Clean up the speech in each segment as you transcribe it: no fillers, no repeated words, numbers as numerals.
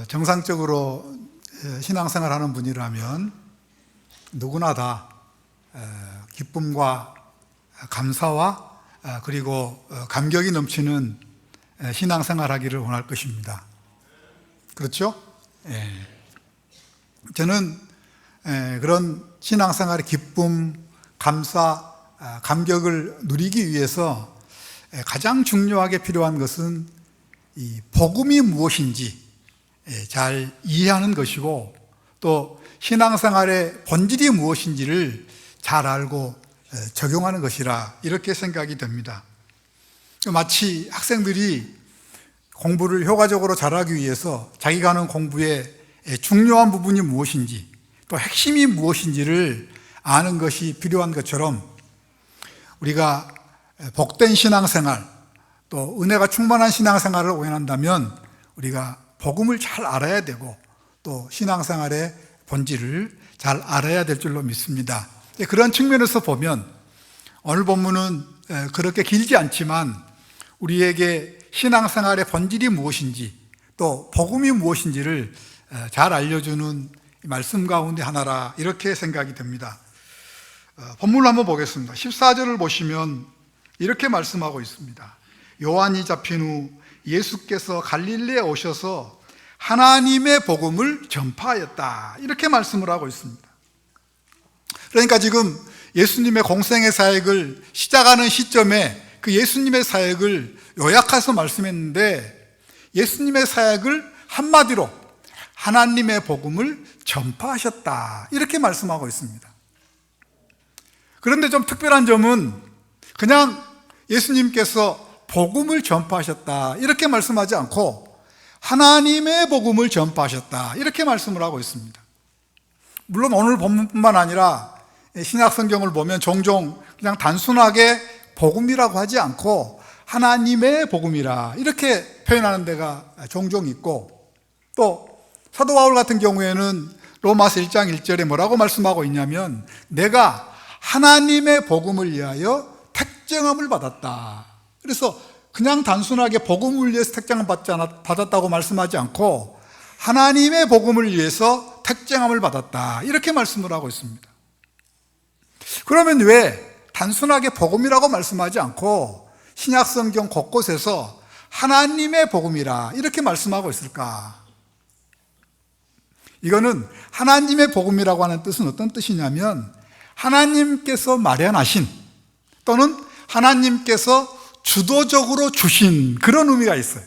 정상적으로 신앙생활 하는 분이라면 누구나 다 기쁨과 감사와 그리고 감격이 넘치는 신앙생활 하기를 원할 것입니다. 그렇죠? 저는 그런 신앙생활의 기쁨, 감사, 감격을 누리기 위해서 가장 중요하게 필요한 것은 이 복음이 무엇인지 잘 이해하는 것이고, 또 신앙생활의 본질이 무엇인지를 잘 알고 적용하는 것이라 이렇게 생각이 됩니다. 마치 학생들이 공부를 효과적으로 잘하기 위해서 자기가 하는 공부의 중요한 부분이 무엇인지, 또 핵심이 무엇인지를 아는 것이 필요한 것처럼, 우리가 복된 신앙생활, 또 은혜가 충만한 신앙생활을 원한다면 우리가 복음을 잘 알아야 되고, 또 신앙생활의 본질을 잘 알아야 될 줄로 믿습니다. 그런 측면에서 보면 오늘 본문은 그렇게 길지 않지만 우리에게 신앙생활의 본질이 무엇인지, 또 복음이 무엇인지를 잘 알려주는 말씀 가운데 하나라 이렇게 생각이 됩니다. 본문을 한번 보겠습니다. 14절을 보시면 이렇게 말씀하고 있습니다. 요한이 잡힌 후 예수께서 갈릴리에 오셔서 하나님의 복음을 전파하였다, 이렇게 말씀을 하고 있습니다. 그러니까 지금 예수님의 공생의 사역을 시작하는 시점에 그 예수님의 사역을 요약해서 말씀했는데, 예수님의 사역을 한마디로 하나님의 복음을 전파하셨다, 이렇게 말씀하고 있습니다. 그런데 좀 특별한 점은 그냥 예수님께서 복음을 전파하셨다 이렇게 말씀하지 않고 하나님의 복음을 전파하셨다 이렇게 말씀을 하고 있습니다. 물론 오늘 본문뿐만 아니라 신약 성경을 보면 종종 그냥 단순하게 복음이라고 하지 않고 하나님의 복음이라 이렇게 표현하는 데가 종종 있고, 또 사도 바울 같은 경우에는 로마서 1장 1절에 뭐라고 말씀하고 있냐면, 내가 하나님의 복음을 위하여 택정함을 받았다. 그래서 그냥 단순하게 복음을 위해서 택정함을 받았다고 말씀하지 않고 하나님의 복음을 위해서 택정함을 받았다 이렇게 말씀을 하고 있습니다. 그러면 왜 단순하게 복음이라고 말씀하지 않고 신약 성경 곳곳에서 하나님의 복음이라 이렇게 말씀하고 있을까? 이거는 하나님의 복음이라고 하는 뜻은 어떤 뜻이냐면, 하나님께서 마련하신, 또는 하나님께서 주도적으로 주신 그런 의미가 있어요.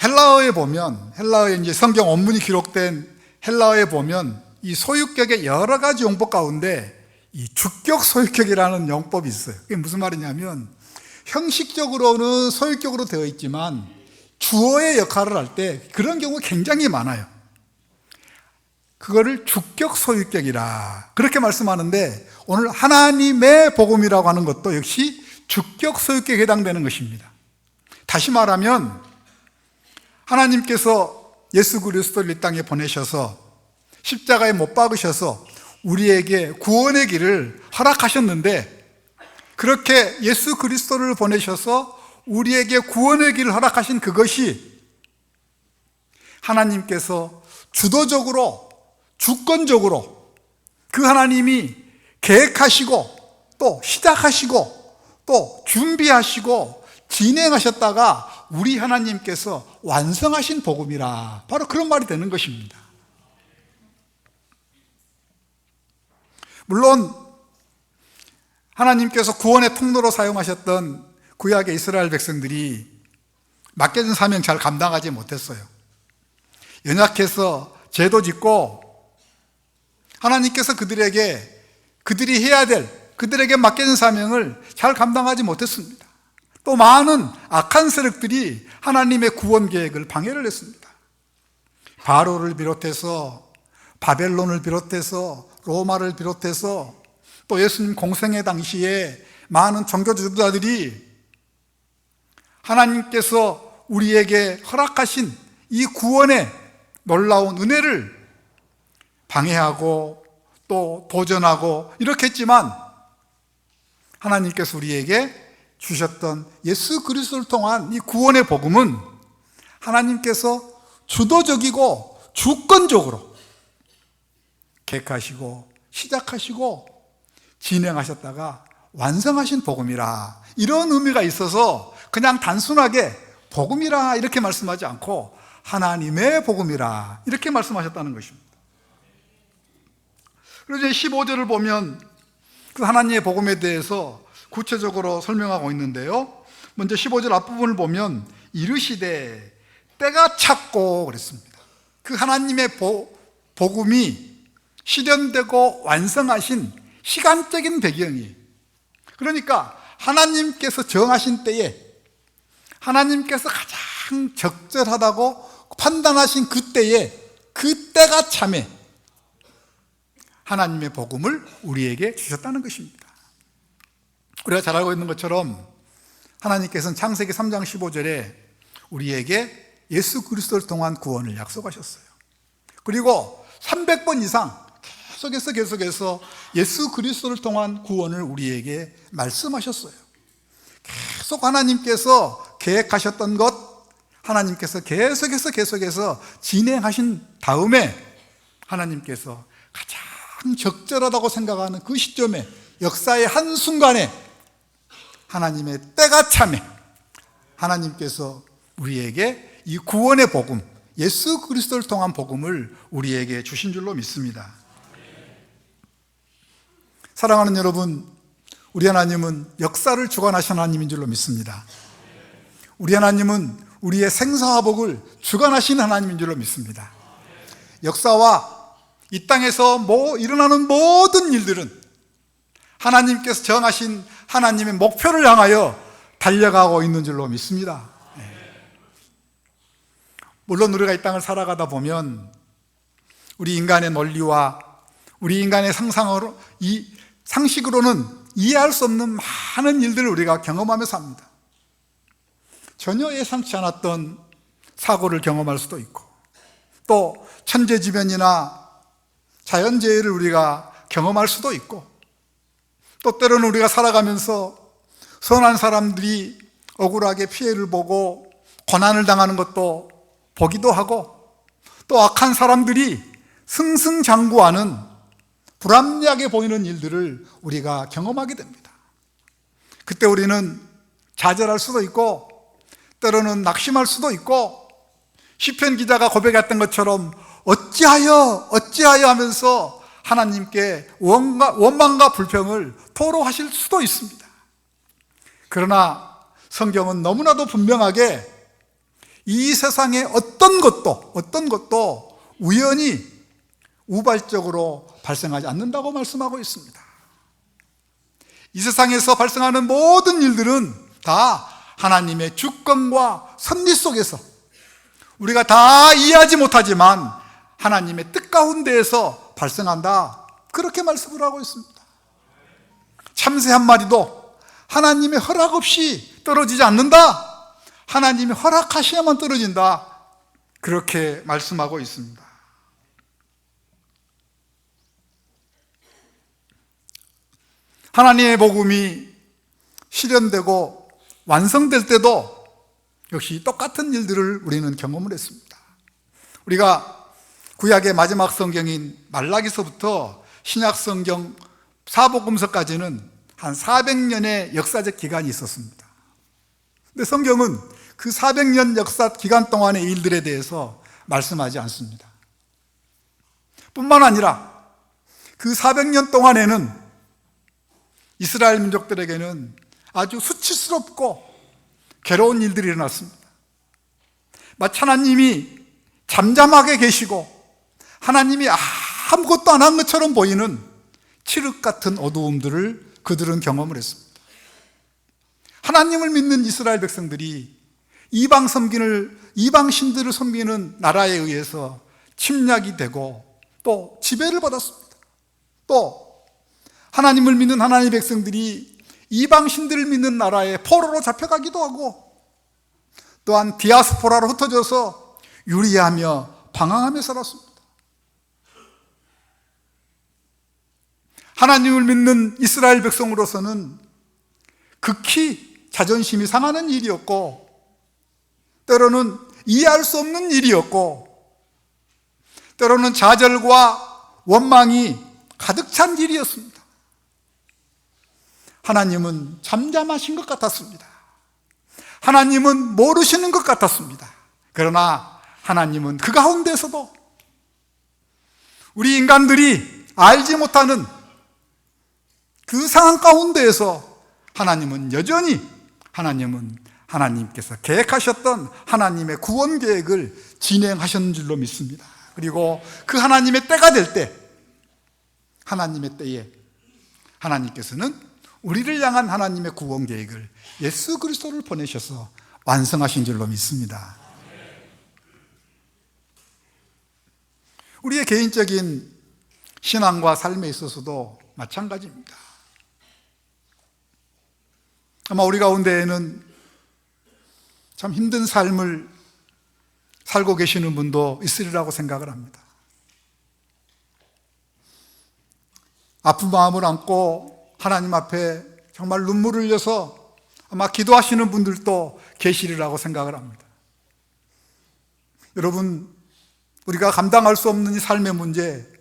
헬라어에 보면, 헬라어에 이제 성경 원문이 기록된 헬라어에 보면 이 소유격의 여러 가지 용법 가운데 이 주격 소유격이라는 용법이 있어요. 그게 무슨 말이냐면, 형식적으로는 소유격으로 되어 있지만 주어의 역할을 할 때 그런 경우가 굉장히 많아요. 그거를 주격 소유격이라 그렇게 말씀하는데, 오늘 하나님의 복음이라고 하는 것도 역시 주격 소유격에 해당되는 것입니다. 다시 말하면 하나님께서 예수 그리스도를 이 땅에 보내셔서 십자가에 못 박으셔서 우리에게 구원의 길을 허락하셨는데, 그렇게 예수 그리스도를 보내셔서 우리에게 구원의 길을 허락하신 그것이 하나님께서 주도적으로, 주권적으로 그 하나님이 계획하시고 또 시작하시고 또 준비하시고 진행하셨다가 우리 하나님께서 완성하신 복음이라, 바로 그런 말이 되는 것입니다. 물론 하나님께서 구원의 통로로 사용하셨던 구약의 이스라엘 백성들이 맡겨진 사명 잘 감당하지 못했어요. 연약해서 죄도 짓고 하나님께서 그들이 해야 될, 그들에게 맡겨진 사명을 잘 감당하지 못했습니다. 또 많은 악한 세력들이 하나님의 구원 계획을 방해를 했습니다. 바로를 비롯해서, 바벨론을 비롯해서, 로마를 비롯해서, 또 예수님 공생애 당시에 많은 종교 지도자들이 하나님께서 우리에게 허락하신 이 구원의 놀라운 은혜를 방해하고 또 도전하고 이렇게 했지만, 하나님께서 우리에게 주셨던 예수 그리스도를 통한 이 구원의 복음은 하나님께서 주도적이고 주권적으로 계획하시고 시작하시고 진행하셨다가 완성하신 복음이라, 이런 의미가 있어서 그냥 단순하게 복음이라 이렇게 말씀하지 않고 하나님의 복음이라 이렇게 말씀하셨다는 것입니다. 그래서 15절을 보면 그 하나님의 복음에 대해서 구체적으로 설명하고 있는데요, 먼저 15절 앞부분을 보면 이르시되 때가 찼고 그랬습니다. 그 하나님의 복음이 실현되고 완성하신 시간적인 배경이, 그러니까 하나님께서 정하신 때에, 하나님께서 가장 적절하다고 판단하신 그때에, 그때가 참에 하나님의 복음을 우리에게 주셨다는 것입니다. 우리가 잘 알고 있는 것처럼 하나님께서는 창세기 3장 15절에 우리에게 예수 그리스도를 통한 구원을 약속하셨어요. 그리고 300번 이상 계속해서 예수 그리스도를 통한 구원을 우리에게 말씀하셨어요. 계속 하나님께서 계획하셨던 것, 하나님께서 계속해서 진행하신 다음에 하나님께서 가장 적절하다고 생각하는 그 시점에, 역사의 한순간에 하나님의 때가 참에 하나님께서 우리에게 이 구원의 복음, 예수 그리스도를 통한 복음을 우리에게 주신 줄로 믿습니다. 사랑하는 여러분, 우리 하나님은 역사를 주관하신 하나님인 줄로 믿습니다. 우리 하나님은 우리의 생사화복을 주관하신 하나님인 줄로 믿습니다. 역사와 이 땅에서 일어나는 모든 일들은 하나님께서 정하신 하나님의 목표를 향하여 달려가고 있는 줄로 믿습니다. 물론 우리가 이 땅을 살아가다 보면 우리 인간의 논리와 우리 인간의 상식으로는 이해할 수 없는 많은 일들을 우리가 경험하며 삽니다. 전혀 예상치 않았던 사고를 경험할 수도 있고, 또 천재지변이나 자연재해를 우리가 경험할 수도 있고, 또 때로는 우리가 살아가면서 선한 사람들이 억울하게 피해를 보고 고난을 당하는 것도 보기도 하고, 또 악한 사람들이 승승장구하는 불합리하게 보이는 일들을 우리가 경험하게 됩니다. 그때 우리는 좌절할 수도 있고, 때로는 낙심할 수도 있고, 시편 기자가 고백했던 것처럼 어찌하여 하면서 하나님께 원망과 불평을 토로하실 수도 있습니다. 그러나 성경은 너무나도 분명하게 이 세상에 어떤 것도 우연히 우발적으로 발생하지 않는다고 말씀하고 있습니다. 이 세상에서 발생하는 모든 일들은 다 하나님의 주권과 섭리 속에서 우리가 다 이해하지 못하지만 하나님의 뜻 가운데에서 발생한다, 그렇게 말씀을 하고 있습니다. 참새 한 마리도 하나님의 허락 없이 떨어지지 않는다, 하나님이 허락하셔야만 떨어진다, 그렇게 말씀하고 있습니다. 하나님의 복음이 실현되고 완성될 때도 역시 똑같은 일들을 우리는 경험을 했습니다. 우리가 구약의 마지막 성경인 말라기서부터 신약 성경 사복음서까지는 한 400년의 역사적 기간이 있었습니다. 근데 성경은 그 400년 역사 기간 동안의 일들에 대해서 말씀하지 않습니다. 뿐만 아니라 그 400년 동안에는 이스라엘 민족들에게는 아주 수치스럽고 괴로운 일들이 일어났습니다. 마치 하나님이 잠잠하게 계시고 하나님이 아무것도 안 한 것처럼 보이는 칠흑 같은 어두움들을 그들은 경험을 했습니다. 하나님을 믿는 이스라엘 백성들이 이방 신들을 섬기는 나라에 의해서 침략이 되고 또 지배를 받았습니다. 또 하나님을 믿는 하나님의 백성들이 이방 신들을 믿는 나라에 포로로 잡혀가기도 하고, 또한 디아스포라로 흩어져서 유리하며 방황하며 살았습니다. 하나님을 믿는 이스라엘 백성으로서는 극히 자존심이 상하는 일이었고, 때로는 이해할 수 없는 일이었고, 때로는 좌절과 원망이 가득 찬 일이었습니다. 하나님은 잠잠하신 것 같았습니다. 하나님은 모르시는 것 같았습니다. 그러나 하나님은 그 가운데서도 우리 인간들이 알지 못하는 그 상황 가운데에서 하나님은 여전히 하나님께서 계획하셨던 하나님의 구원 계획을 진행하셨는 줄로 믿습니다. 그리고 그 하나님의 때가 될 때, 하나님의 때에 하나님께서는 우리를 향한 하나님의 구원 계획을 예수 그리스도를 보내셔서 완성하신 줄로 믿습니다. 우리의 개인적인 신앙과 삶에 있어서도 마찬가지입니다. 아마 우리 가운데에는 참 힘든 삶을 살고 계시는 분도 있으리라고 생각을 합니다. 아픈 마음을 안고 하나님 앞에 정말 눈물을 흘려서 아마 기도하시는 분들도 계시리라고 생각을 합니다. 여러분, 우리가 감당할 수 없는 이 삶의 문제,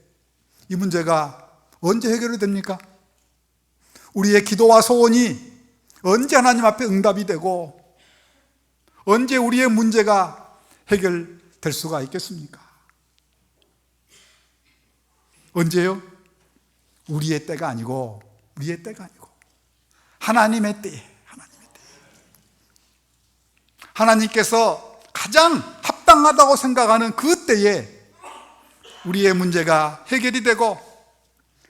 이 문제가 언제 해결이 됩니까? 우리의 기도와 소원이 언제 하나님 앞에 응답이 되고 언제 우리의 문제가 해결될 수가 있겠습니까? 언제요? 우리의 때가 아니고 하나님의 때에, 하나님께서 가장 합당하다고 생각하는 그 때에 우리의 문제가 해결이 되고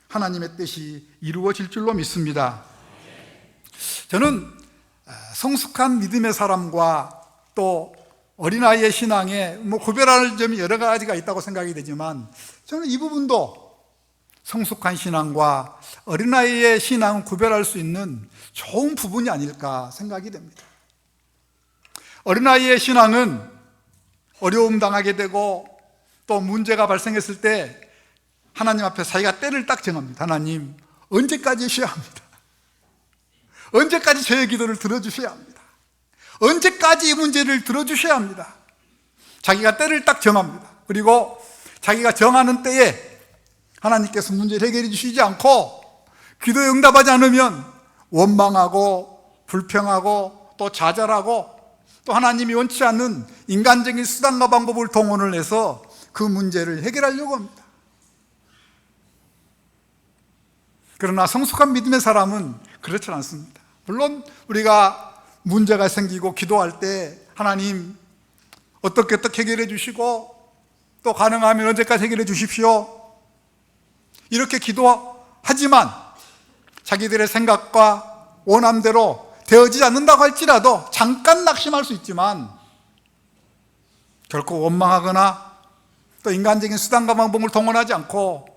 하나님의 뜻이 이루어질 줄로 믿습니다. 저는 성숙한 믿음의 사람과 또 어린아이의 신앙에 구별할 점이 여러 가지가 있다고 생각이 되지만, 저는 이 부분도 성숙한 신앙과 어린아이의 신앙을 구별할 수 있는 좋은 부분이 아닐까 생각이 됩니다. 어린아이의 신앙은 어려움 당하게 되고 또 문제가 발생했을 때 하나님 앞에 자기가 때를 딱 정합니다. 하나님, 언제까지 쉬어야 합니다. 언제까지 저의 기도를 들어주셔야 합니다. 언제까지 이 문제를 들어주셔야 합니다. 자기가 때를 딱 정합니다. 그리고 자기가 정하는 때에 하나님께서 문제를 해결해 주시지 않고 기도에 응답하지 않으면 원망하고 불평하고 또 좌절하고 또 하나님이 원치 않는 인간적인 수단과 방법을 동원을 해서 그 문제를 해결하려고 합니다. 그러나 성숙한 믿음의 사람은 그렇지 않습니다. 물론 우리가 문제가 생기고 기도할 때 하나님 어떻게 해결해 주시고 또 가능하면 언제까지 해결해 주십시오, 이렇게 기도하지만 자기들의 생각과 원함대로 되어지지 않는다고 할지라도 잠깐 낙심할 수 있지만 결코 원망하거나 또 인간적인 수단과 방법을 동원하지 않고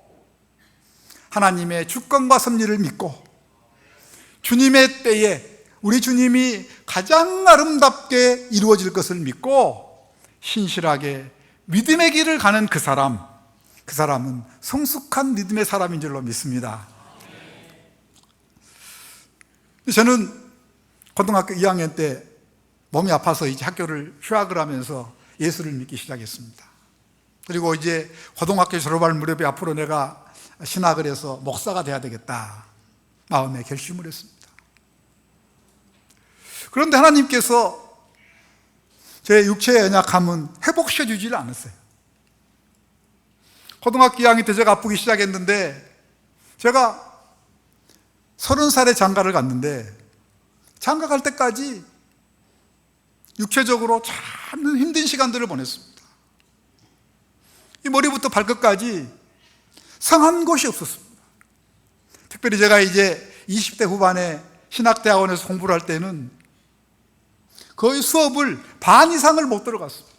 하나님의 주권과 섭리를 믿고 주님의 때에 우리 주님이 가장 아름답게 이루어질 것을 믿고 신실하게 믿음의 길을 가는 그 사람은 성숙한 믿음의 사람인 줄로 믿습니다. 저는 고등학교 2학년 때 몸이 아파서 이제 학교를 휴학을 하면서 예수를 믿기 시작했습니다. 그리고 이제 고등학교 졸업할 무렵에 앞으로 내가 신학을 해서 목사가 돼야 되겠다 마음에 결심을 했습니다. 그런데 하나님께서 제 육체의 연약함은 회복시켜 주지를 않았어요. 고등학교 2학년 때 제가 아프기 시작했는데 제가 30살에 장가를 갔는데 장가 갈 때까지 육체적으로 참 힘든 시간들을 보냈습니다. 이 머리부터 발끝까지 상한 곳이 없었습니다. 특별히 제가 이제 20대 후반에 신학대학원에서 공부를 할 때는 거의 수업을 반 이상을 못 들어갔습니다.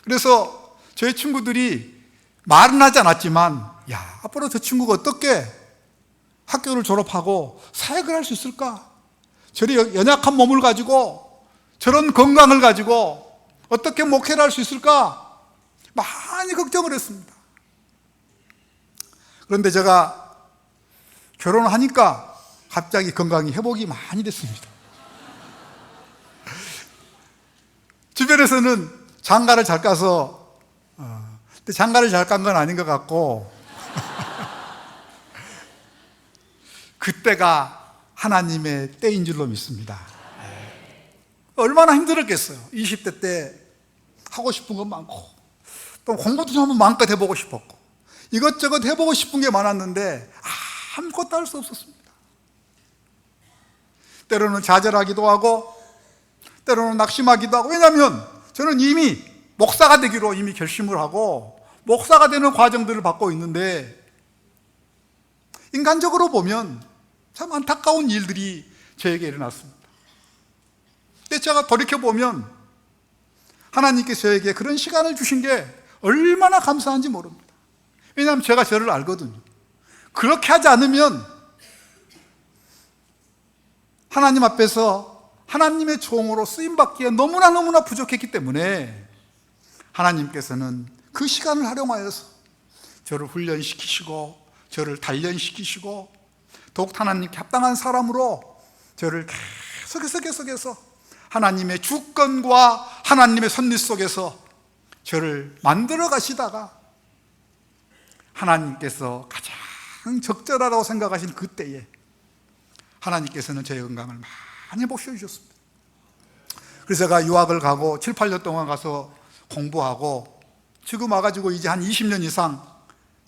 그래서 저희 친구들이 말은 하지 않았지만, 야, 앞으로 저 친구가 어떻게 학교를 졸업하고 사역을 할 수 있을까? 저리 연약한 몸을 가지고 저런 건강을 가지고 어떻게 목회를 할 수 있을까? 많이 걱정을 했습니다. 그런데 제가 결혼을 하니까 갑자기 건강이 회복이 많이 됐습니다. 주변에서는 장가를 잘 가서 근데 장가를 잘 간 건 아닌 것 같고 그때가 하나님의 때인 줄로 믿습니다. 얼마나 힘들었겠어요. 20대 때 하고 싶은 건 많고 또 공부도 좀 한번 마음껏 해보고 싶었고 이것저것 해보고 싶은 게 많았는데 아무것도 할 수 없었습니다. 때로는 좌절하기도 하고 때로는 낙심하기도 하고, 왜냐하면 저는 이미 목사가 되기로 이미 결심을 하고 목사가 되는 과정들을 받고 있는데 인간적으로 보면 참 안타까운 일들이 저에게 일어났습니다. 근데 제가 돌이켜보면 하나님께서 저에게 그런 시간을 주신 게 얼마나 감사한지 모릅니다. 왜냐하면 제가 저를 알거든요. 그렇게 하지 않으면 하나님 앞에서 하나님의 종으로 쓰임받기에 너무나 부족했기 때문에 하나님께서는 그 시간을 활용하여서 저를 훈련시키시고 저를 단련시키시고 더욱 하나님께 합당한 사람으로 저를 계속해서 하나님의 주권과 하나님의 섭리 속에서 저를 만들어 가시다가 하나님께서 가장 적절하다고 생각하신 그때에 하나님께서는 저의 건강을 많이 보셔주셨습니다. 그래서 제가 유학을 가고 7, 8년 동안 가서 공부하고 지금 와가지고 이제 한 20년 이상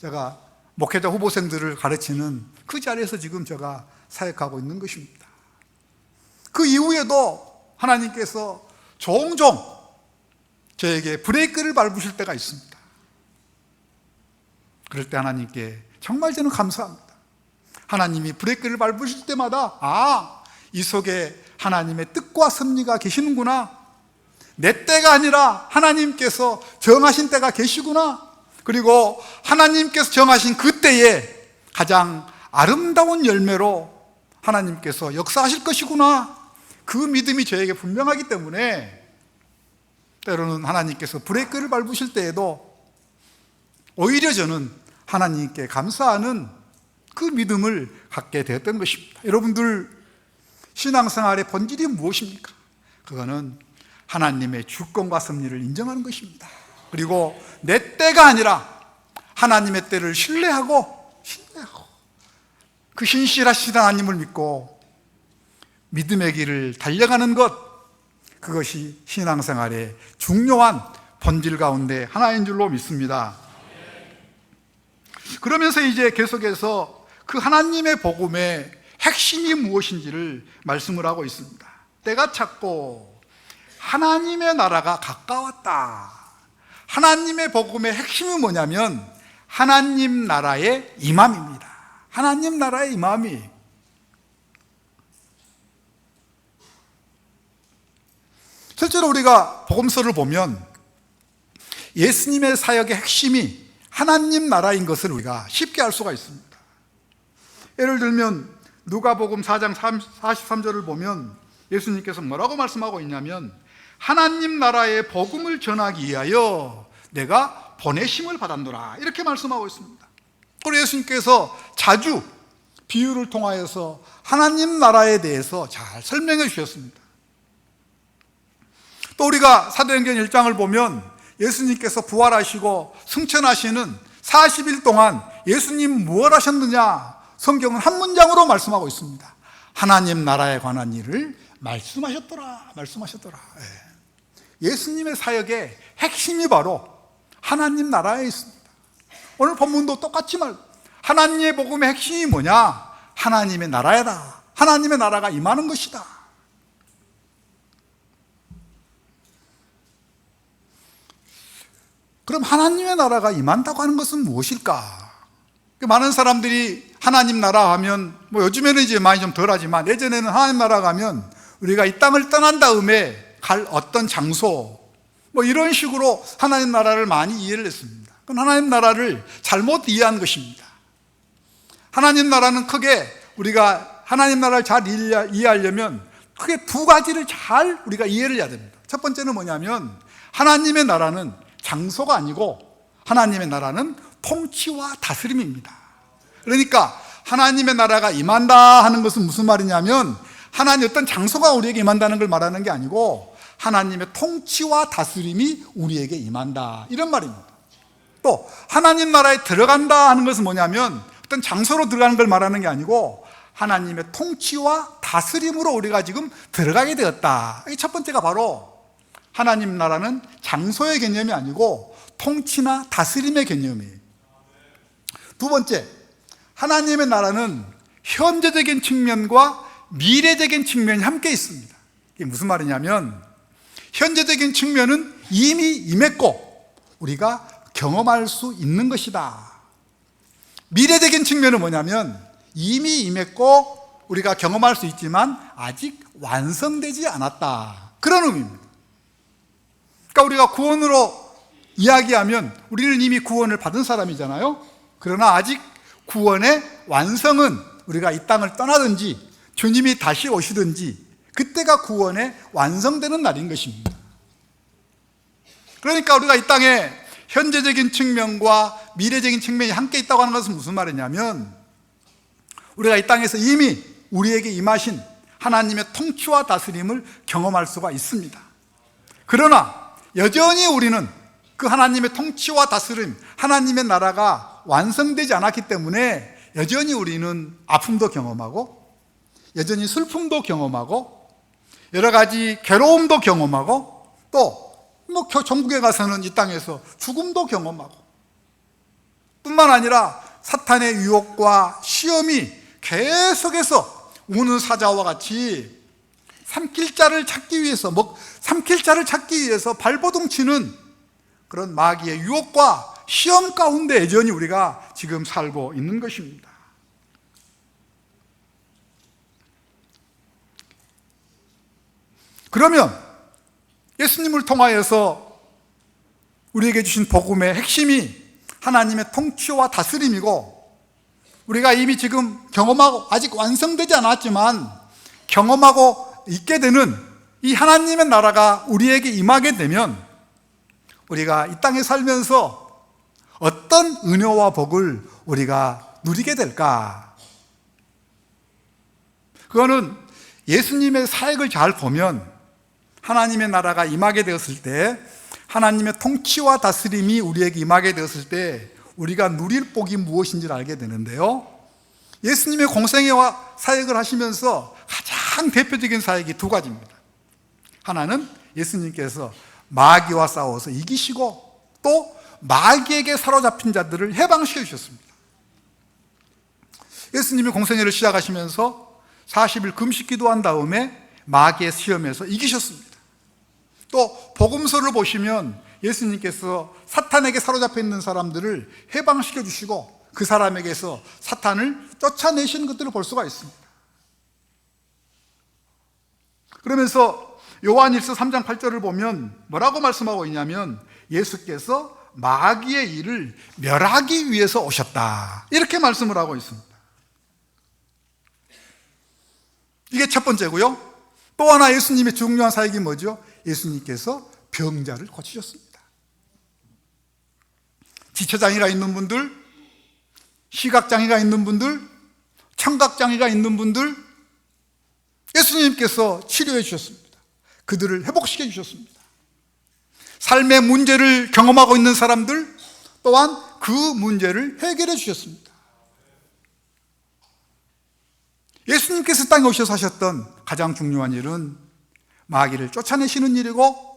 제가 목회자 후보생들을 가르치는 그 자리에서 지금 제가 사역하고 있는 것입니다. 그 이후에도 하나님께서 종종 저에게 브레이크를 밟으실 때가 있습니다. 그럴 때 하나님께 정말 저는 감사합니다. 하나님이 브레이크를 밟으실 때마다 이 속에 하나님의 뜻과 섭리가 계시는구나, 내 때가 아니라 하나님께서 정하신 때가 계시구나, 그리고 하나님께서 정하신 그 때에 가장 아름다운 열매로 하나님께서 역사하실 것이구나, 그 믿음이 저에게 분명하기 때문에 때로는 하나님께서 브레이크를 밟으실 때에도 오히려 저는 하나님께 감사하는 그 믿음을 갖게 되었던 것입니다. 여러분들 신앙생활의 본질이 무엇입니까? 그거는 하나님의 주권과 섭리를 인정하는 것입니다. 그리고 내 때가 아니라 하나님의 때를 신뢰하고 그 신실하신 하나님을 믿고 믿음의 길을 달려가는 것, 그것이 신앙생활의 중요한 본질 가운데 하나인 줄로 믿습니다. 그러면서 이제 계속해서 그 하나님의 복음의 핵심이 무엇인지를 말씀을 하고 있습니다. 때가 찼고 하나님의 나라가 가까웠다. 하나님의 복음의 핵심이 뭐냐면 하나님 나라의 임함입니다. 하나님 나라의 임함이 실제로 우리가 복음서를 보면 예수님의 사역의 핵심이 하나님 나라인 것을 우리가 쉽게 알 수가 있습니다. 예를 들면 누가복음 4장 43절을 보면 예수님께서 뭐라고 말씀하고 있냐면 하나님 나라의 복음을 전하기 위하여 내가 보내심을 받았노라, 이렇게 말씀하고 있습니다. 그리고 예수님께서 자주 비유를 통하여서 하나님 나라에 대해서 잘 설명해 주셨습니다. 또 우리가 사도행전 1장을 보면 예수님께서 부활하시고 승천하시는 40일 동안 예수님 무엇 하셨느냐, 성경은 한 문장으로 말씀하고 있습니다. 하나님 나라에 관한 일을 말씀하셨더라. 예수님의 사역의 핵심이 바로 하나님 나라에 있습니다. 오늘 본문도 똑같이 하나님의 복음의 핵심이 뭐냐? 하나님의 나라다. 하나님의 나라가 임하는 것이다. 그럼 하나님의 나라가 임한다고 하는 것은 무엇일까? 많은 사람들이 하나님 나라 하면 요즘에는 이제 많이 좀 덜하지만 예전에는 하나님 나라 가면 우리가 이 땅을 떠난 다음에 갈 어떤 장소 이런 식으로 하나님 나라를 많이 이해를 했습니다. 그건 하나님 나라를 잘못 이해한 것입니다. 하나님 나라는 크게 우리가 하나님 나라를 잘 이해하려면 크게 두 가지를 잘 우리가 이해를 해야 됩니다. 첫 번째는 뭐냐면 하나님의 나라는 장소가 아니고 하나님의 나라는 통치와 다스림입니다. 그러니까 하나님의 나라가 임한다 하는 것은 무슨 말이냐면 하나님 어떤 장소가 우리에게 임한다는 걸 말하는 게 아니고 하나님의 통치와 다스림이 우리에게 임한다, 이런 말입니다. 또 하나님 나라에 들어간다 하는 것은 뭐냐면 어떤 장소로 들어가는 걸 말하는 게 아니고 하나님의 통치와 다스림으로 우리가 지금 들어가게 되었다. 이 첫 번째가 바로 하나님 나라는 장소의 개념이 아니고 통치나 다스림의 개념이에요. 두 번째, 하나님의 나라는 현재적인 측면과 미래적인 측면이 함께 있습니다. 이게 무슨 말이냐면 현재적인 측면은 이미 임했고 우리가 경험할 수 있는 것이다. 미래적인 측면은 뭐냐면 이미 임했고 우리가 경험할 수 있지만 아직 완성되지 않았다, 그런 의미입니다. 그러니까 우리가 구원으로 이야기하면 우리는 이미 구원을 받은 사람이잖아요. 그러나 아직 구원의 완성은 우리가 이 땅을 떠나든지 주님이 다시 오시든지 그때가 구원의 완성되는 날인 것입니다. 그러니까 우리가 이 땅에 현재적인 측면과 미래적인 측면이 함께 있다고 하는 것은 무슨 말이냐면 우리가 이 땅에서 이미 우리에게 임하신 하나님의 통치와 다스림을 경험할 수가 있습니다. 그러나 여전히 우리는 그 하나님의 통치와 다스림, 하나님의 나라가 완성되지 않았기 때문에 여전히 우리는 아픔도 경험하고 여전히 슬픔도 경험하고 여러 가지 괴로움도 경험하고 또 전국에 가서는 이 땅에서 죽음도 경험하고 뿐만 아니라 사탄의 유혹과 시험이 계속해서 우는 사자와 같이 삼킬 자를 찾기 위해서 발버둥 치는 그런 마귀의 유혹과 시험 가운데 여전히 우리가 지금 살고 있는 것입니다. 그러면 예수님을 통하여서 우리에게 주신 복음의 핵심이 하나님의 통치와 다스림이고 우리가 이미 지금 경험하고 아직 완성되지 않았지만 경험하고 있게 되는 이 하나님의 나라가 우리에게 임하게 되면 우리가 이 땅에 살면서 어떤 은혜와 복을 우리가 누리게 될까? 그거는 예수님의 사역을 잘 보면 하나님의 나라가 임하게 되었을 때 하나님의 통치와 다스림이 우리에게 임하게 되었을 때 우리가 누릴 복이 무엇인지를 알게 되는데요, 예수님의 공생애와 사역을 하시면서 가장 대표적인 사역이 두 가지입니다. 하나는 예수님께서 마귀와 싸워서 이기시고 또 마귀에게 사로잡힌 자들을 해방시켜 주셨습니다. 예수님이 공생애를 시작하시면서 40일 금식 기도한 다음에 마귀의 시험에서 이기셨습니다. 또 복음서를 보시면 예수님께서 사탄에게 사로잡혀 있는 사람들을 해방시켜 주시고 그 사람에게서 사탄을 쫓아내시는 것들을 볼 수가 있습니다. 그러면서 요한일서 3장 8절을 보면 뭐라고 말씀하고 있냐면 예수께서 마귀의 일을 멸하기 위해서 오셨다, 이렇게 말씀을 하고 있습니다. 이게 첫 번째고요. 또 하나 예수님의 중요한 사역이 뭐죠? 예수님께서 병자를 고치셨습니다. 지체장애가 있는 분들, 시각장애가 있는 분들, 청각장애가 있는 분들 예수님께서 치료해 주셨습니다. 그들을 회복시켜 주셨습니다. 삶의 문제를 경험하고 있는 사람들 또한 그 문제를 해결해 주셨습니다. 예수님께서 땅에 오셔서 하셨던 가장 중요한 일은 마귀를 쫓아내시는 일이고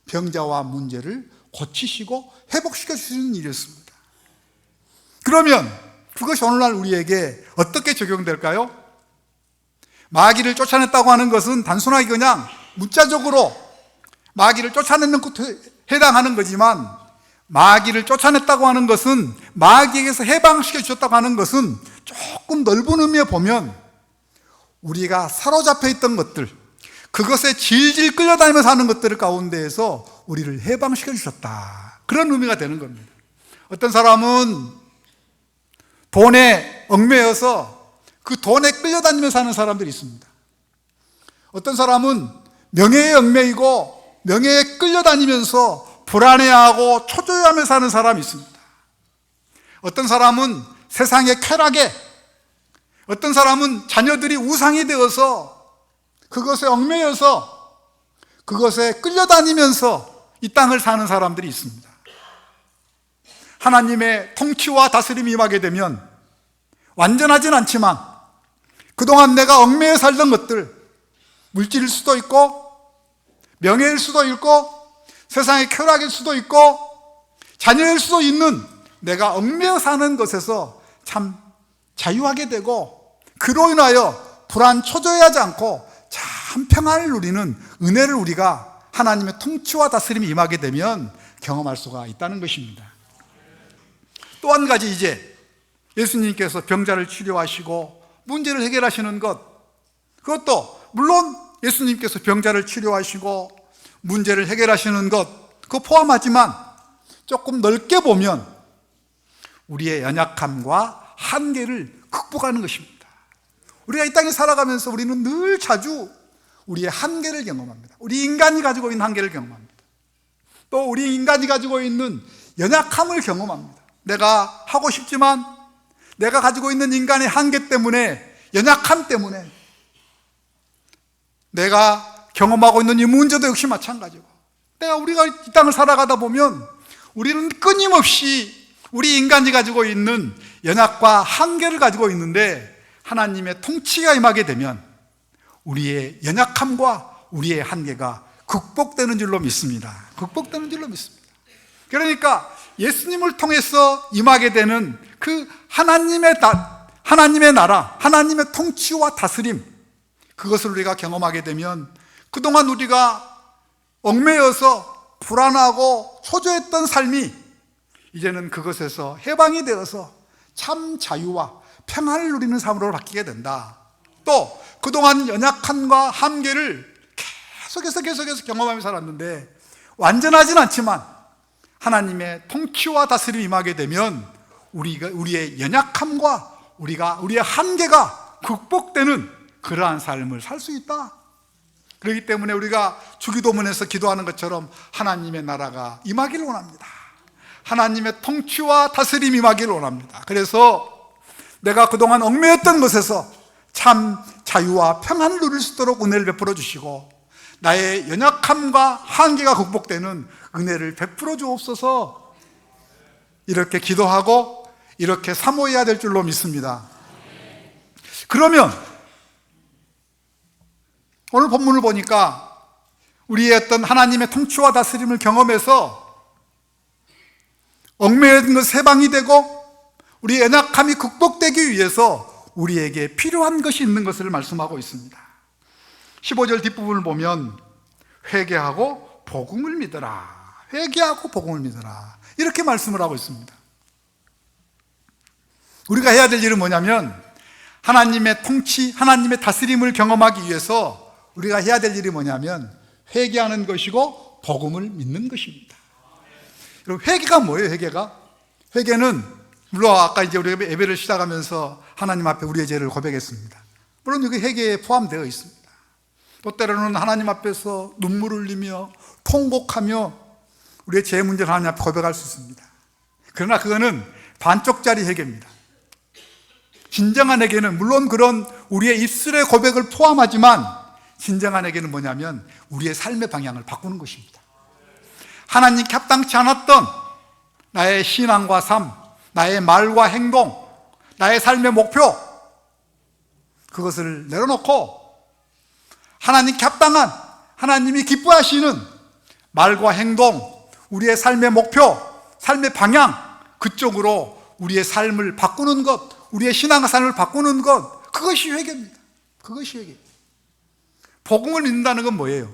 병자와 문제를 고치시고 회복시켜 주시는 일이었습니다. 그러면 그것이 오늘날 우리에게 어떻게 적용될까요? 마귀를 쫓아냈다고 하는 것은 단순하게 그냥 문자적으로 마귀를 쫓아내는 것에 해당하는 거지만 마귀를 쫓아냈다고 하는 것은 마귀에게서 해방시켜 주셨다고 하는 것은 조금 넓은 의미에 보면 우리가 사로잡혀 있던 것들, 그것에 질질 끌려다니면서 하는 것들 가운데에서 우리를 해방시켜 주셨다, 그런 의미가 되는 겁니다. 어떤 사람은 돈에 얽매여서 그 돈에 끌려다니면서 사는 사람들이 있습니다. 어떤 사람은 명예에 얽매이고 명예에 끌려다니면서 불안해하고 초조해하며 사는 사람이 있습니다. 어떤 사람은 세상의 쾌락에, 어떤 사람은 자녀들이 우상이 되어서 그것에 얽매여서 그것에 끌려다니면서 이 땅을 사는 사람들이 있습니다. 하나님의 통치와 다스림이 임하게 되면 완전하진 않지만 그동안 내가 얽매여 살던 것들, 물질일 수도 있고 명예일 수도 있고 세상의 쾌락일 수도 있고 자녀일 수도 있는 내가 얽매여 사는 것에서 참 자유하게 되고 그로 인하여 불안 초조해하지 않고 참 평안을 누리는 은혜를 우리가 하나님의 통치와 다스림이 임하게 되면 경험할 수가 있다는 것입니다. 또 한 가지, 이제 예수님께서 병자를 치료하시고 문제를 해결하시는 것, 그것도 물론 예수님께서 병자를 치료하시고 문제를 해결하시는 것, 그거 포함하지만 조금 넓게 보면 우리의 연약함과 한계를 극복하는 것입니다. 우리가 이 땅에 살아가면서 우리는 늘 자주 우리의 한계를 경험합니다. 우리 인간이 가지고 있는 한계를 경험합니다. 또 우리 인간이 가지고 있는 연약함을 경험합니다. 내가 하고 싶지만 내가 가지고 있는 인간의 한계 때문에, 연약함 때문에 내가 경험하고 있는 이 문제도 역시 마찬가지고, 우리가 이 땅을 살아가다 보면 우리는 끊임없이 우리 인간이 가지고 있는 연약과 한계를 가지고 있는데 하나님의 통치가 임하게 되면 우리의 연약함과 우리의 한계가 극복되는 줄로 믿습니다. 극복되는 줄로 믿습니다. 그러니까 예수님을 통해서 임하게 되는 그 하나님의 나라, 하나님의 통치와 다스림, 그것을 우리가 경험하게 되면 그동안 우리가 얽매여서 불안하고 초조했던 삶이 이제는 그것에서 해방이 되어서 참 자유와 평안을 누리는 삶으로 바뀌게 된다. 또 그동안 연약함과 한계를 계속해서 경험하며 살았는데 완전하진 않지만 하나님의 통치와 다스림이 임하게 되면 우리의 연약함과 우리의 한계가 극복되는 그러한 삶을 살 수 있다. 그렇기 때문에 우리가 주기도문에서 기도하는 것처럼 하나님의 나라가 임하기를 원합니다. 하나님의 통치와 다스림이 임하기를 원합니다. 그래서 내가 그동안 얽매였던 것에서 참 자유와 평안을 누릴 수 있도록 은혜를 베풀어 주시고 나의 연약함과 한계가 극복되는 은혜를 베풀어 주옵소서, 이렇게 기도하고 이렇게 사모해야 될 줄로 믿습니다. 그러면 오늘 본문을 보니까 우리의 어떤 하나님의 통치와 다스림을 경험해서 얽매인 것 해방이 되고 우리의 연약함이 극복되기 위해서 우리에게 필요한 것이 있는 것을 말씀하고 있습니다. 15절 뒷부분을 보면 회개하고 복음을 믿어라, 회개하고 복음을 믿어라, 이렇게 말씀을 하고 있습니다. 우리가 해야 될 일은 뭐냐면 하나님의 통치, 하나님의 다스림을 경험하기 위해서 우리가 해야 될 일이 뭐냐면 회개하는 것이고 복음을 믿는 것입니다. 여러분, 회개가 뭐예요? 회개는 물론 아까 이제 우리가 예배를 시작하면서 하나님 앞에 우리의 죄를 고백했습니다. 물론 여기 회개에 포함되어 있습니다. 또 때로는 하나님 앞에서 눈물을 흘리며 통곡하며 우리의 죄 문제를 하나님 앞에 고백할 수 있습니다. 그러나 그거는 반쪽짜리 회개입니다. 진정한 회개는 물론 그런 우리의 입술의 고백을 포함하지만 진정한 회개는 뭐냐면 우리의 삶의 방향을 바꾸는 것입니다. 하나님께 합당치 않았던 나의 신앙과 삶, 나의 말과 행동, 나의 삶의 목표, 그것을 내려놓고 하나님께 합당한, 하나님이 기뻐하시는 말과 행동, 우리의 삶의 목표, 삶의 방향, 그쪽으로 우리의 삶을 바꾸는 것, 우리의 신앙과 삶을 바꾸는 것, 그것이 회개입니다. 그것이 회개. 복음을 믿는다는 건 뭐예요?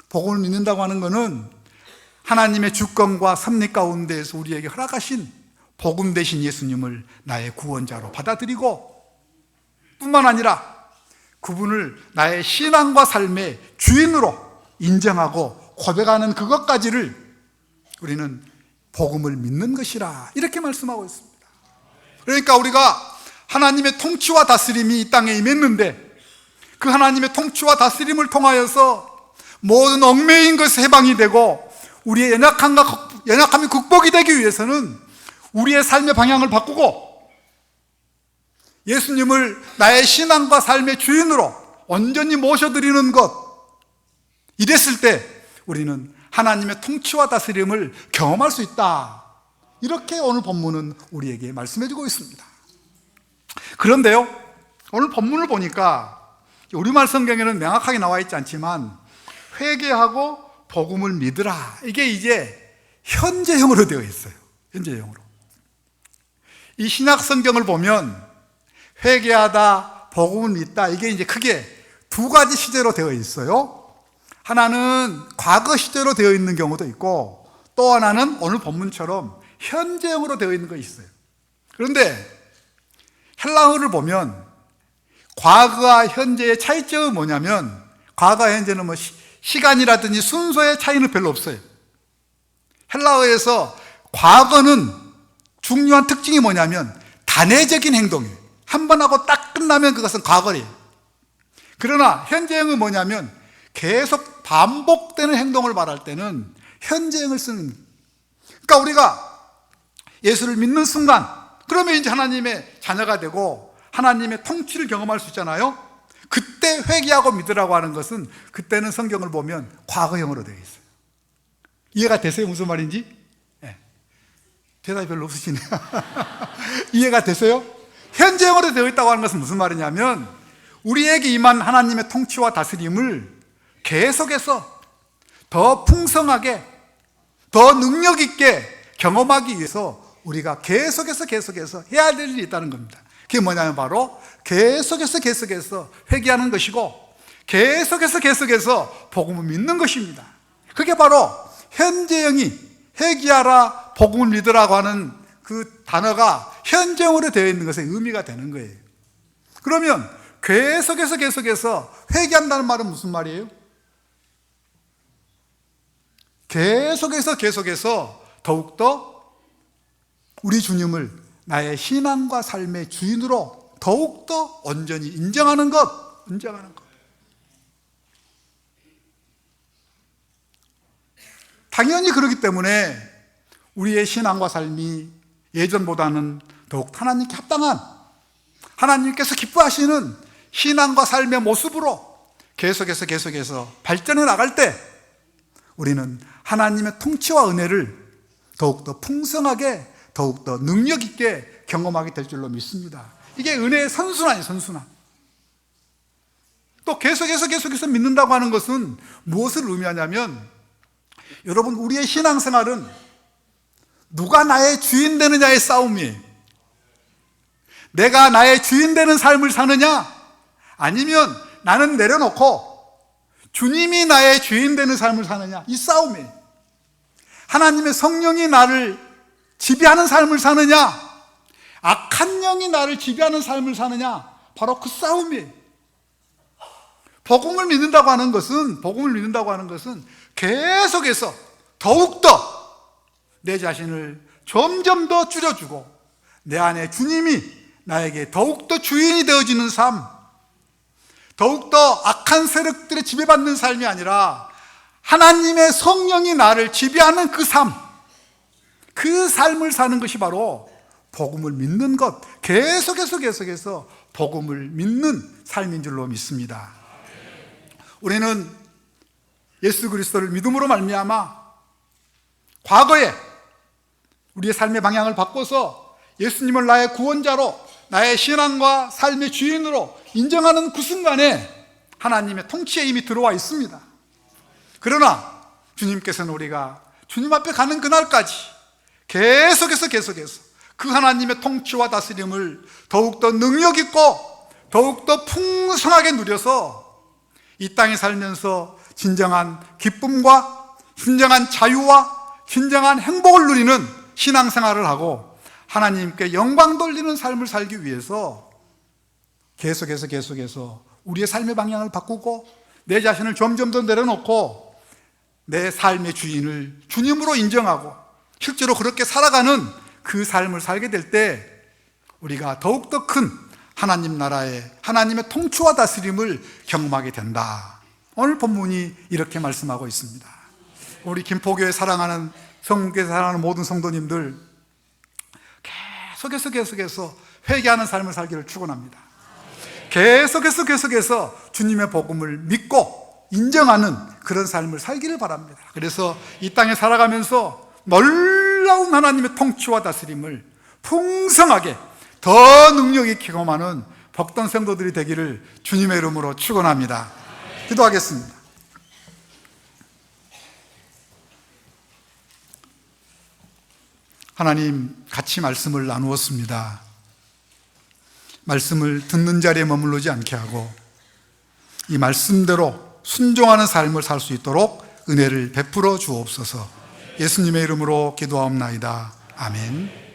복음을 믿는다고 하는 것은 하나님의 주권과 섭리 가운데에서 우리에게 허락하신 복음 되신 예수님을 나의 구원자로 받아들이고 뿐만 아니라 그분을 나의 신앙과 삶의 주인으로 인정하고 고백하는 그것까지를 우리는 복음을 믿는 것이라, 이렇게 말씀하고 있습니다. 그러니까 우리가 하나님의 통치와 다스림이 이 땅에 임했는데 그 하나님의 통치와 다스림을 통하여서 모든 얽매인 것이 해방이 되고 우리의 연약함이 극복이 되기 위해서는 우리의 삶의 방향을 바꾸고 예수님을 나의 신앙과 삶의 주인으로 온전히 모셔드리는 것, 이랬을 때 우리는 하나님의 통치와 다스림을 경험할 수 있다. 이렇게 오늘 본문은 우리에게 말씀해주고 있습니다. 그런데요, 오늘 본문을 보니까 우리말 성경에는 명확하게 나와 있지 않지만 회개하고 복음을 믿으라, 이게 이제 현재형으로 되어 있어요. 현재형으로. 이 신약 성경을 보면 회개하다, 복음을 믿다, 이게 이제 크게 두 가지 시제로 되어 있어요. 하나는 과거 시제로 되어 있는 경우도 있고, 또 하나는 오늘 본문처럼 현재형으로 되어 있는 것이 있어요. 그런데 헬라어를 보면 과거와 현재의 차이점은 뭐냐면, 과거와 현재는 뭐 시간이라든지 순서의 차이는 별로 없어요. 헬라어에서 과거는 중요한 특징이 뭐냐면 단회적인 행동이에요. 한 번 하고 딱 끝나면 그것은 과거래요. 그러나 현재형은 뭐냐면 계속 반복되는 행동을 말할 때는 현재형을 쓰는 거예요. 그러니까 우리가 예수를 믿는 순간, 그러면 이제 하나님의 자녀가 되고 하나님의 통치를 경험할 수 있잖아요. 그때 회개하고 믿으라고 하는 것은 그때는 성경을 보면 과거형으로 되어 있어요. 이해가 되세요? 무슨 말인지? 네. 대답이 별로 없으시네요. 이해가 되세요? 현재형으로 되어 있다고 하는 것은 무슨 말이냐면 우리에게 임한 하나님의 통치와 다스림을 계속해서 더 풍성하게, 더 능력 있게 경험하기 위해서 우리가 계속해서 해야 될 일이 있다는 겁니다. 그게 뭐냐면 바로 계속해서 회개하는 것이고, 계속해서 복음을 믿는 것입니다. 그게 바로 현재형이 회개하라, 복음을 믿으라고 하는 그 단어가 현재형으로 되어 있는 것의 의미가 되는 거예요. 그러면 계속해서 회개한다는 말은 무슨 말이에요? 계속해서 더욱더 우리 주님을 나의 신앙과 삶의 주인으로 더욱더 온전히 인정하는 것. 당연히 그렇기 때문에 우리의 신앙과 삶이 예전보다는 더욱 하나님께 합당한, 하나님께서 기뻐하시는 신앙과 삶의 모습으로 계속해서 발전해 나갈 때 우리는 하나님의 통치와 은혜를 더욱더 풍성하게, 더욱더 능력 있게 경험하게 될 줄로 믿습니다. 이게 은혜의 선순환이에요, 선순환. 또 계속해서 믿는다고 하는 것은 무엇을 의미하냐면, 여러분, 우리의 신앙생활은 누가 나의 주인 되느냐의 싸움이에요. 내가 나의 주인 되는 삶을 사느냐, 아니면 나는 내려놓고 주님이 나의 주인 되는 삶을 사느냐, 이 싸움이에요. 하나님의 성령이 나를 지배하는 삶을 사느냐, 악한 영이 나를 지배하는 삶을 사느냐, 바로 그 싸움이에요. 복음을 믿는다고 하는 것은 계속해서 더욱더 내 자신을 점점 더 줄여주고 내 안에 주님이 나에게 더욱더 주인이 되어지는 삶, 더욱더 악한 세력들에 지배받는 삶이 아니라 하나님의 성령이 나를 지배하는 그 삶, 그 삶을 사는 것이 바로 복음을 믿는 것, 계속해서 복음을 믿는 삶인 줄로 믿습니다. 우리는 예수 그리스도를 믿음으로 말미암아 과거에 우리의 삶의 방향을 바꿔서 예수님을 나의 구원자로, 나의 신앙과 삶의 주인으로 인정하는 그 순간에 하나님의 통치에 이미 들어와 있습니다. 그러나 주님께서는 우리가 주님 앞에 가는 그날까지 계속해서 그 하나님의 통치와 다스림을 더욱더 능력 있고 더욱더 풍성하게 누려서 이 땅에 살면서 진정한 기쁨과 진정한 자유와 진정한 행복을 누리는 신앙생활을 하고 하나님께 영광 돌리는 삶을 살기 위해서 계속해서 우리의 삶의 방향을 바꾸고 내 자신을 점점 더 내려놓고 내 삶의 주인을 주님으로 인정하고 실제로 그렇게 살아가는 그 삶을 살게 될 때 우리가 더욱더 큰 하나님 나라의 하나님의 통치와 다스림을 경험하게 된다. 오늘 본문이 이렇게 말씀하고 있습니다. 우리 김포교회 사랑하는, 성문교회 사랑하는 모든 성도님들, 계속해서 회개하는 삶을 살기를 축원합니다. 계속해서 주님의 복음을 믿고 인정하는 그런 삶을 살기를 바랍니다. 그래서 이 땅에 살아가면서 놀라운 하나님의 통치와 다스림을 풍성하게 더 능력 있게 경험하는 복된 성도들이 되기를 주님의 이름으로 축원합니다. 기도하겠습니다. 하나님, 같이 말씀을 나누었습니다. 말씀을 듣는 자리에 머무르지 않게 하고 이 말씀대로 순종하는 삶을 살 수 있도록 은혜를 베풀어 주옵소서. 예수님의 이름으로 기도하옵나이다. 아멘.